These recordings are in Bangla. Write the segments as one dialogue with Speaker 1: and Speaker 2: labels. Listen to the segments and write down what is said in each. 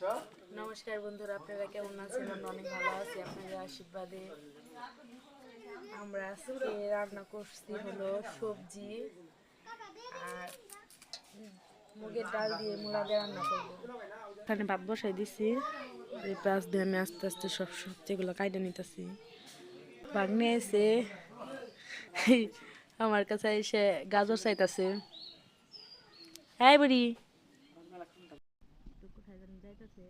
Speaker 1: নমস্কার বন্ধুরা, আপনারা কেমন আছেন? আমরা অনেক ভালো আছি আপনাদের আশীর্বাদে। আমরা আজকে রান্না করছি হলো সবজি আর মুগের ডাল দিয়ে মূলা দিয়ে রান্না করবো। এখানে ভাত বসাই দিছি, এই পাশ দিয়ে আমি আস্তে আস্তে সব সবজিগুলো কাইটে নিতেছি। ভাগ্নে এসে আমার কাছে এসে গাজর চাইতেছে। হ্যাঁ বুড়ি, কোথায় জানি যাইতেছে।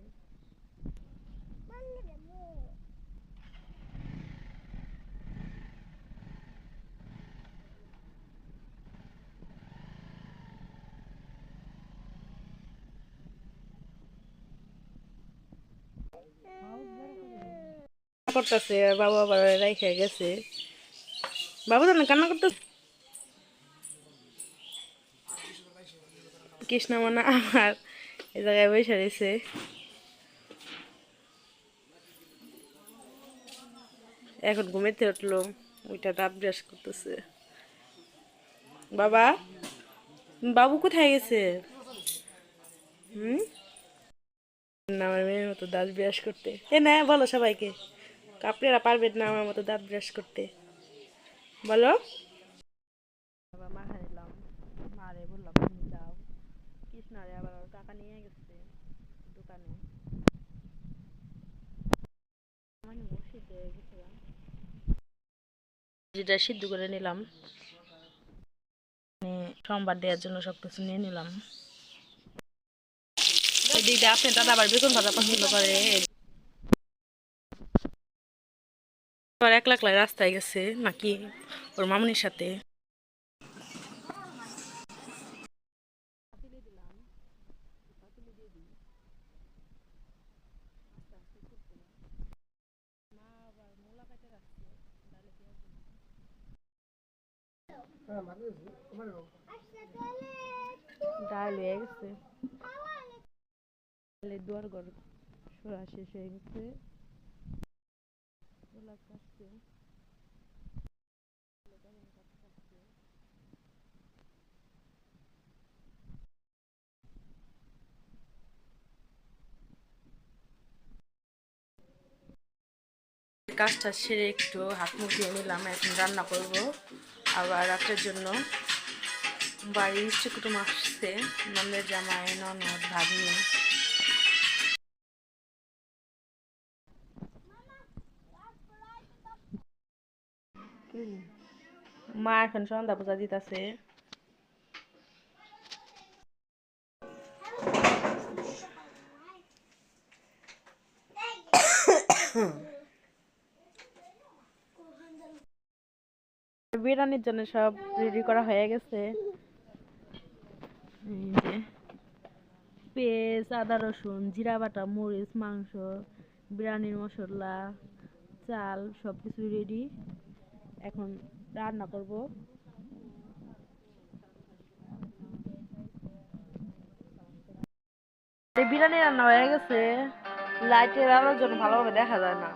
Speaker 1: করতেছে বাবু, আবার রেখে গেছে। বাবু তো কান্না করতেছে। কৃষ্ণ মনে আমার এই জায়গায় বসে রয়েছে। এখন ঘুমেতে উঠলো, ওইটা দাঁত ব্রাশ করতেছে। বাবা, বাবু কোথায় গেছে? হুম, আমার মেয়ের মতো দাঁত ব্রাশ করতে। এ না, বলো সবাইকে, আপনারা পারবেন না আমার মতো দাঁত ব্রাশ করতে, বলো। বাবা মাখা নিলাম, মারে বললাম তুমি যাও। কৃষ্ণারে আবার ওর কাকা নিয়ে গেছে দোকানে। আমি মসজিদে গেছিলাম, যেটা সিদ্ধ করে নিলাম, সোমবার দেওয়ার জন্য সবকিছু নিয়ে নিলাম। এদিকে আপনি দাদা আবার বেগুন ভাজা পছন্দ করে, আবার একলা একলা রাস্তায় গেছে নাকি ওর মামুনির সাথে। ডাল হয়ে গেছে, দুয়ার ঘর সরা শেষ হয়ে গেছে। কাজটা সেরে একটু হাত মুখ ধুয়ে নিলাম, এখন রান্না করব। আবার রাতের জন্য বাড়ির ইচ্ছে কুটুম আসছে, নন্দের জামাই, ননদ, ভাগ্নি। মা এখন সন্ধ্যা পূজা দিতেছে। বিরিয়ানির জন্য সব রেডি করা হয়ে গেছে। এই যে পেঁয়াজ, আদা, রসুন, জিরা বাটা, মরিচ, মাংস, বিরিয়ানির মশলা, চাল সবকিছু রেডি। এখন রান্না করব। বিরিয়ানি রান্না হয়ে গেছে, লাইটের আলোর জন্য ভালোভাবে দেখা যায় না।